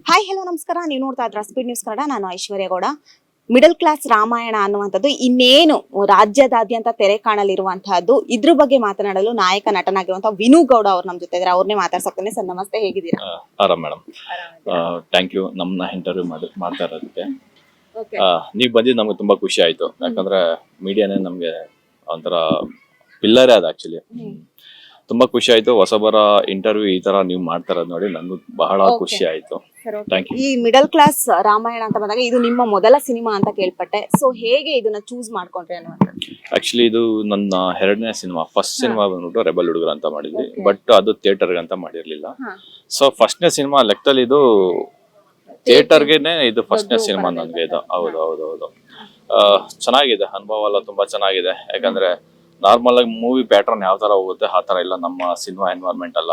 Hi hello ನಮಸ್ಕಾರ. ನೀವು ನೋಡ್ತಾ ಇದ್ರ ಸ್ಪೀಡ್ ನ್ಯೂಸ್ ಕನ್ನಡ. ನಾನು ಐಶ್ವರ್ಯ ಗೌಡ. ಮಿಡಲ್ ಕ್ಲಾಸ್ ರಾಮಾಯಣ ಅನ್ನುವಂಥದ್ದು ಇನ್ನೇನು ರಾಜ್ಯದಾದ್ಯಂತ ತೆರೆ ಕಾಣಲಿರುವಂತಹದ್ದು. ಇದ್ರ ಬಗ್ಗೆ ಮಾತನಾಡಲು ನಾಯಕ ನಟನಾಗಿರುವಂತಹ ವಿನು ಗೌಡ ಅವ್ರು ನಮ್ಮ ಜೊತೆ ಇದ್ದಾರೆ. ಅವ್ರನ್ನೇ ಮಾತಾಡ್ಸಕ್ತೇನೆ. ಸರ್ ನಮಸ್ತೆ, ಹೇಗಿದ್ದೀರಾ? ಆರಾಮ್ ಮೇಡಮ್, ಥ್ಯಾಂಕ್ ಯು ನಮ್ಮನ್ನ ಇಂಟರ್ವ್ಯೂ ಮಾಡ್ತಾ ಇರೋದಕ್ಕೆ. ನೀವು ಬಂದಿದ್ದು ನಮ್ಗೆ ತುಂಬಾ ಖುಷಿ ಆಯ್ತು. ಯಾಕಂದ್ರೆ ಮೀಡಿಯಾನೇ ನಮ್ಗೆ ಒಂಥರ ಪಿಲ್ಲರೇ ಅದು ಆಕ್ಚುಲಿ. ತುಂಬಾ ಖುಷಿ ಆಯ್ತು. ಹೊಸಬರ ಇಂಟರ್ವ್ಯೂ ಈ ತರ ನೀವು ಮಾಡ್ತಾ ಇರೋದು ನೋಡಿ ನನ್ಗೂ ಬಹಳ ಖುಷಿ ಆಯ್ತು. Thank you. ಈ ಮಿಡಲ್ ಕ್ಲಾಸ್ ರಾಮಾಯಣ ಅಂತ ಬಂದಾಗ ಇದು ನಿಮ್ಮ ಮೊದಲ ಸಿನಿಮಾ ಅಂತ ಕೇಳ್ಪಟ್ಟೆ. ಸೊ ಹೇಗೆ ಇದನ್ನ ಚೂಸ್ ಮಾಡ್ಕೊಂಡ್ರಿ ಅನ್ನುವಂಥದ್ದು? ಆಕ್ಚುಲಿ ಇದು ನನ್ನ ಎರಡನೇ ಸಿನಿಮಾ. ಫಸ್ಟ್ ಸಿನಿಮಾ ಬಂದ್ಬಿಟ್ಟು ರೆಬಲ್ ಹುಡುಗರು ಅಂತ ಮಾಡಿದ್ವಿ, ಬಟ್ ಅದು ಥಿಯೇಟರ್ಗೆ ಅಂತ ಮಾಡಿರ್ಲಿಲ್ಲ. ಸೊ ಫಸ್ಟ್ನೇ ಸಿನಿಮಾ ಲೆಕ್ಕದಲ್ಲಿ ಇದು ಥಿಯೇಟರ್ಗೆನೆ ಇದು ಫಸ್ಟ್ನೇ ಸಿನಿಮಾ ನನ್ಗೆ ಇದು. ಹೌದು ಹೌದು ಹೌದು. ಚೆನ್ನಾಗಿದೆ, ಅನುಭವ ಎಲ್ಲ ತುಂಬಾ ಚೆನ್ನಾಗಿದೆ. ಯಾಕಂದ್ರೆ ನಾರ್ಮಲ್ ಆಗಿ ಮೂವಿ ಪ್ಯಾಟರ್ನ್ ಯಾವ ತರ ಹೋಗುತ್ತೆ ಆ ತರ ಇಲ್ಲ ನಮ್ಮ ಸಿನಿಮಾ ಎನ್ವೈರನ್ಮೆಂಟ್ ಅಲ್ಲ.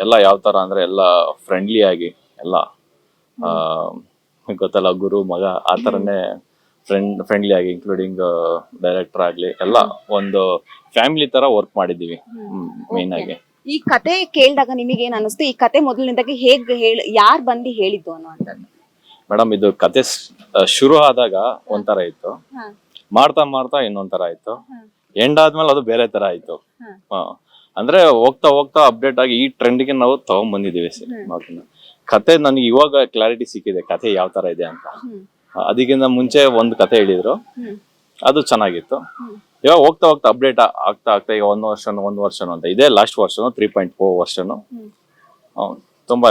ಎಲ್ಲ ಯಾವ ತರ ಅಂದ್ರೆ ಎಲ್ಲ ಫ್ರೆಂಡ್ಲಿ ಆಗಿ ಎಲ್ಲ ಗೊತ್ತಲ್ಲ, ಗುರು ಮಗ ಆ ತರನೇ ಫ್ರೆಂಡ್ಲಿ ಆಗಿ, ಇನ್ಕ್ಲೂಡಿಂಗ್ ಡೈರೆಕ್ಟರ್ ಆಗ್ಲಿ ಎಲ್ಲ ಒಂದು ಫ್ಯಾಮಿಲಿ ತರ ವರ್ಕ್ ಮಾಡಿದೀವಿ ಮೇನ್ ಆಗಿ. ಈ ಕತೆ ಕೇಳಿದಾಗ ನಿಮಗೆ ಏನ್ ಅನಿಸ್ತು? ಈ ಕತೆ ಮೊದಲಿನಿಂದಾಗಿ ಹೇಗೆ ಯಾರು ಬಂದು ಹೇಳಿದ್ದು ಅನ್ನುವಂಥದ್ದು? ಮೇಡಮ್, ಇದು ಕತೆ ಶುರು ಆದಾಗ ಒಂಥರ ಇತ್ತು, ಮಾಡ್ತಾ ಮಾಡ್ತಾ ಇನ್ನೊಂಥರ ಆಯ್ತು, ಎಂಡ್ ಆದ್ಮೇಲೆ ಅದು ಬೇರೆ ತರ ಆಯ್ತು. ಅಂದ್ರೆ ಹೋಗ್ತಾ ಹೋಗ್ತಾ ಅಪ್ಡೇಟ್ ಆಗಿ ಈ ಟ್ರೆಂಡ್ಗೆ ನಾವು ತಗೊಂಡ್ ಬಂದಿದೀವಿ ಮಾತನ್ನ. ಕತೆ ನನಗೆ ಇವಾಗ ಕ್ಲಾರಿಟಿ ಸಿಕ್ಕಿದೆ ಕತೆ ಯಾವ ತರ ಇದೆ ಅಂತ. ಅದಕ್ಕಿಂತ ಮುಂಚೆ ಒಂದು ಕತೆ ಹೇಳಿದ್ರು, ಅದು ಚೆನ್ನಾಗಿತ್ತು. ಇವಾಗ ಹೋಗ್ತಾ ಹೋಗ್ತಾ ಅಪ್ಡೇಟ್ ಆಗ್ತಾ ಆಗ್ತಾ ಈಗ ಒಂದು ವರ್ಷನ್ ಅಂತ ಇದೆ. Last version 3.4 version. ತುಂಬಾ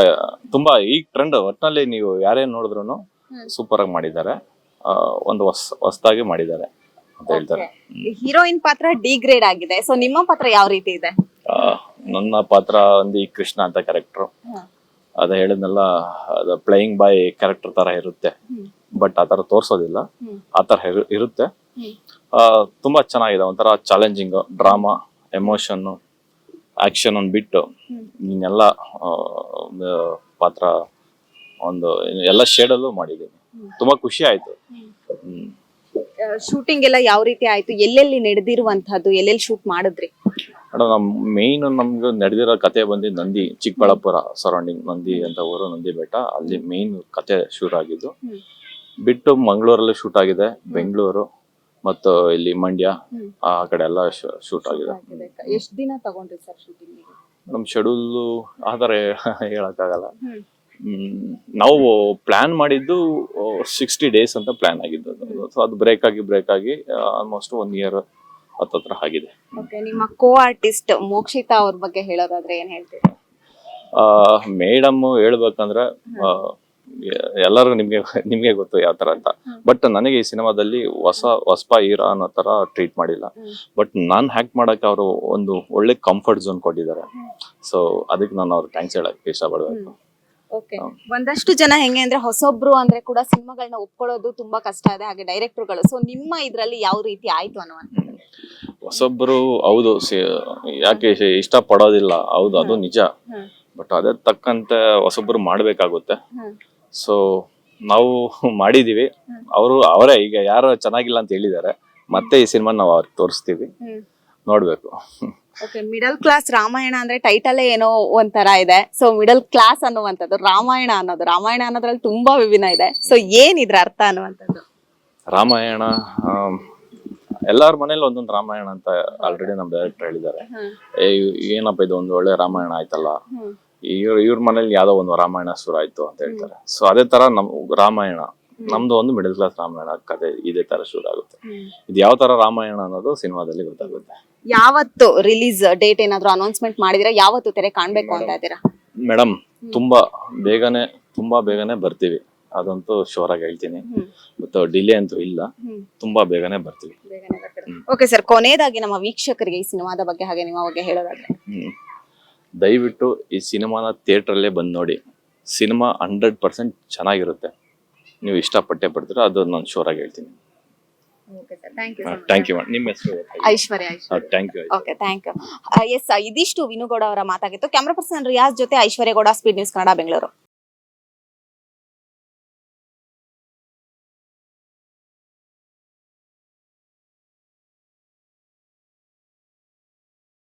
ತುಂಬಾ ಈ ಟ್ರೆಂಡ್ ಒಟ್ಟಿನಲ್ಲಿ ನೀವು ಯಾರೇನ್ ನೋಡಿದ್ರು ಸೂಪರ್ ಆಗಿ ಮಾಡಿದ್ದಾರೆ. ಒಂದು ಹೊಸದಾಗಿ ಮಾಡಿದ್ದಾರೆ ಅಂತ ಹೇಳ್ತಾರೆ. ಹೀರೋಯಿನ್ ಪಾತ್ರ ಡಿಗ್ರೇಡ್ ಆಗಿದೆ. ಸೊ ನಿಮ್ಮ ಪಾತ್ರ ಯಾವ ರೀತಿ ಇದೆ? ನನ್ನ ಪಾತ್ರ ಒಂದು ಈ ಕೃಷ್ಣ ಅಂತ ಕ್ಯಾರೆಕ್ಟರ್. ಅದ ಹೇಳಿದ್ನೆಲ್ಲ ಪ್ಲೇಯಿಂಗ್ ಬಾಯ್ ಕ್ಯಾರೆಕ್ಟರ್ ತರ ಇರುತ್ತೆ, ಬಟ್ ಆತರ ತೋರ್ಸೋದಿಲ್ಲ, ಆತರ ಇರುತ್ತೆ. ತುಂಬಾ ಚೆನ್ನಾಗಿದೆ. ಒಂಥರ ಚಾಲೆಂಜಿಂಗ್ ಡ್ರಾಮಾ, ಎಮೋಷನ್, ಆಕ್ಷನ್ ಒಂದು ಬಿಟ್ಟು ಇನ್ನೆಲ್ಲ ಪಾತ್ರ ಒಂದು ಎಲ್ಲ ಶೇಡಲ್ಲೂ ಮಾಡಿದ್ದೀನಿ. ತುಂಬಾ ಖುಷಿ ಆಯ್ತು. ಶೂಟಿಂಗ್ ಎಲ್ಲ ಯಾವ ರೀತಿ ಆಯ್ತು? ಎಲ್ಲೆಲ್ಲಿ ನಡೆದಿರುವಂತಹದ್ದು, ಎಲ್ಲೆಲ್ಲಿ ಶೂಟ್ ಮಾಡಿದ್ರಿ? ಮೇಡಮ್, ನಮ್ ಮೇನ್ ನಮ್ಗೆ ನಡೆದಿರೋ ಕತೆ ಬಂದು ನಂದಿ, ಚಿಕ್ಕಬಳ್ಳಾಪುರ ಸರೌಂಡಿಂಗ್ ನಂದಿ ಅಂತ ಊರು, ನಂದಿ ಬೆಟ್ಟ, ಅಲ್ಲಿ ಮೇನ್ ಕತೆ ಶೂಟ್ ಆಗಿದ್ದು. ಬಿಟ್ಟು ಮಂಗಳೂರಲ್ಲಿ ಶೂಟ್ ಆಗಿದೆ, ಬೆಂಗಳೂರು ಮತ್ತು ಇಲ್ಲಿ ಮಂಡ್ಯ ಆ ಕಡೆ ಎಲ್ಲ ಶೂಟ್ ಆಗಿದೆ. ಎಷ್ಟು ದಿನ ತಗೊಂಡ್ರಿ ಸರ್ ಶೂಟಿಂಗ್? ನಮ್ ಶೆಡ್ಯೂಲ್ ಆತರ ಹೇಳಕ್ಕಾಗಲ್ಲ. ನಾವು ಪ್ಲಾನ್ ಮಾಡಿದ್ದು 60 days ಅಂತ ಪ್ಲಾನ್ ಆಗಿದ್ದು. ಸೊ ಅದು ಬ್ರೇಕ್ ಆಗಿ ಆಲ್ಮೋಸ್ಟ್ 1 year ಹತ್ರ ಆಗಿದೆ. ನಿಮ್ಮ ಕೋ ಆರ್ಟಿಸ್ಟ್ ಮೋಕ್ಷಿತಾ ಅವ್ರ ಬಗ್ಗೆ ಹೇಳೋದಾದ್ರೆ ಏನ್ ಹೇಳ್ತೀರಿ? ಮೇಡಮ್ ಹೇಳ್ಬೇಕಂದ್ರೆ ಎಲ್ಲರೂ ನಿಮ್ಗೆ ಗೊತ್ತು ಯಾವ ತರ ಅಂತ. ಬಟ್ ನನಗೆ ಈ ಸಿನಿಮಾದಲ್ಲಿ ಹೊಸ ಹೀರೋ ಅನ್ನೋ ತರ ಟ್ರೀಟ್ ಮಾಡಿಲ್ಲ. ಬಟ್ ನಾನ್ ಹ್ಯಾಕ್ ಮಾಡಕ್ಕೆ ಅವರು ಒಂದು ಒಳ್ಳೆ ಕಂಫರ್ಟ್ ಝೋನ್ ಕೊಟ್ಟಿದ್ದಾರೆ. ಸೊ ಅದಕ್ಕೆ ನಾನು ಅವ್ರಿಗೆ ಥ್ಯಾಂಕ್ಸ್ ಹೇಳಕ್ ಇಷ್ಟಪಡ್ಬೇಕು. ಒಂದಷ್ಟು ಜನ ಹೆಂಗೆ ಅಂದ್ರೆ ಹೊಸೊಬ್ರು ಅಂದ್ರೆ ಕೂಡ ಸಿನಿಮಾಗಳನ್ನ ಒಪ್ಕೊಳ್ಳೋದು ತುಂಬಾ ಕಷ್ಟ ಇದೆ, ಹಾಗೆ ಡೈರೆಕ್ಟರ್ಗಳು. ಸೊ ನಿಮ್ಮ ಇದ್ರಲ್ಲಿ ಯಾವ ರೀತಿ ಆಯ್ತು ಅನ್ನುವಂಥದ್ದು? ಹೊಸೊಬ್ರು ಹೌದು, ಯಾಕೆ ಇಷ್ಟ ಪಡೋದಿಲ್ಲ, ಹೌದು ಅದು ನಿಜ. ಬಟ್ ಅದೇ ತಕ್ಕಂತೆ ಹೊಸೊಬ್ರು ಮಾಡ್ಬೇಕಾಗುತ್ತೆ. ಸೊ ನಾವು ಮಾಡಿದೀವಿ. ಅವರೇ ಈಗ ಯಾರು ಚೆನ್ನಾಗಿಲ್ಲ ಅಂತ ಹೇಳಿದ್ದಾರೆ, ಮತ್ತೆ ಈ ಸಿನಿಮಾ ನಾವು ಅವ್ರಿಗೆ ತೋರಿಸ್ತೀವಿ, ನೋಡ್ಬೇಕು. ಮಿಡಲ್ ಕ್ಲಾಸ್ ರಾಮಾಯಣ ಅಂದ್ರೆ ಟೈಟಲ್ ಏನೋ ಒಂಥರ ಇದೆ. ಸೊ ಮಿಡಲ್ ಕ್ಲಾಸ್ ಅನ್ನುವಂಥದ್ದು, ರಾಮಾಯಣ ಅನ್ನೋದ್ರಲ್ಲಿ ತುಂಬಾ ವಿಭಿನ್ನ ಇದೆ. ಸೊ ಏನ್ ಇದ್ರ ಅರ್ಥ ಅನ್ನುವಂಥದ್ದು? ರಾಮಾಯಣ ಎಲ್ಲಾರ ಮನೇಲಿ ಒಂದೊಂದು ರಾಮಾಯಣ ಅಂತ ಆಲ್ರೆಡಿ ನಮ್ ಡೈರೆಕ್ಟರ್ ಹೇಳಿದ್ದಾರೆ. ಏನಪ್ಪ ಇದು ಒಂದು ಒಳ್ಳೆ ರಾಮಾಯಣ ಆಯ್ತಲ್ಲ, ಇವ್ರ ಮನೇಲಿ ಯಾವ್ದೋ ಒಂದು ರಾಮಾಯಣ ಶುರು ಆಯ್ತು ಅಂತ ಹೇಳ್ತಾರೆ. ಸೊ ಅದೇ ತರ ನಮ್ ರಾಮಾಯಣ, ನಮ್ದು ಒಂದು ಮಿಡಲ್ ಕ್ಲಾಸ್ ರಾಮಾಯಣ ಕತೆ ಇದೇ ತರ ಶುರು ಆಗುತ್ತೆ. ಇದು ಯಾವ ತರ ರಾಮಾಯಣ ಅನ್ನೋದು ಸಿನಿಮಾದಲ್ಲಿ ಗೊತ್ತಾಗುತ್ತೆ. ಯಾವತ್ತು ರಿಲೀಸ್ ಡೇಟ್ ಏನಾದ್ರು ಅನೌನ್ಸ್ಮೆಂಟ್ ಮಾಡಿದಿರಾ? ಯಾವತ್ತು ತೆರೆ ಕಾಣ್ಬೇಕು ಅಂತ ಇದ್ದೀರಾ? ಮೇಡಮ್, ತುಂಬಾ ಬೇಗನೆ ಬರ್ತೀವಿ, ಅದಂತೂ ಶೋರ್ ಆಗಿ ಹೇಳ್ತೀನಿ. ಮತ್ತು ಡಿಲೇ ಅಂತೂ ಇಲ್ಲ, ತುಂಬಾ ಬೇಗನೆ ಬರ್ತೀವಿ. ಓಕೆ ಸರ್, ಕೊನೆಯದಾಗಿ ನಮ್ಮ ವೀಕ್ಷಕರಿಗೆ ಈ ಸಿನಿಮಾದ ಬಗ್ಗೆ ಹಾಗೆ ನಿಮ್ಮ ಬಗ್ಗೆ ಹೇಳೋದಾದ್ರೆ? ದಯವಿಟ್ಟು ಈ ಸಿನಿಮಾನ ಥಿಯೇಟರ್ ಅಲ್ಲೇ ಬಂದು ನೋಡಿ. ಸಿನಿಮಾ 100% ಚೆನ್ನಾಗಿರುತ್ತೆ. ನೀವು ಇಷ್ಟಪಟ್ಟೆ ಪಡ್ತೀರಾ, ಅದು ನಾನು ಶೋರ್ ಆಗಿ ಹೇಳ್ತೀನಿ. Thank you. ನಿಮ್ಮ ಹೆಸರು? ಐಶ್ವರ್ಯ. Thank you. Okay, thank you. S, ಇದಿಷ್ಟು ವಿನುಗೌಡ ಅವರ ಮಾತಾಗಿತ್ತು. ಕ್ಯಾಮ್ರಾ ಪರ್ಸನ್ ರಿಯಾಜ್ ಜೊತೆ ಐಶ್ವರ್ಯ ಗೌಡ, ಸ್ಪೀಡ್ ನ್ಯೂಸ್ ಕನ್ನಡ, ಬೆಂಗಳೂರು.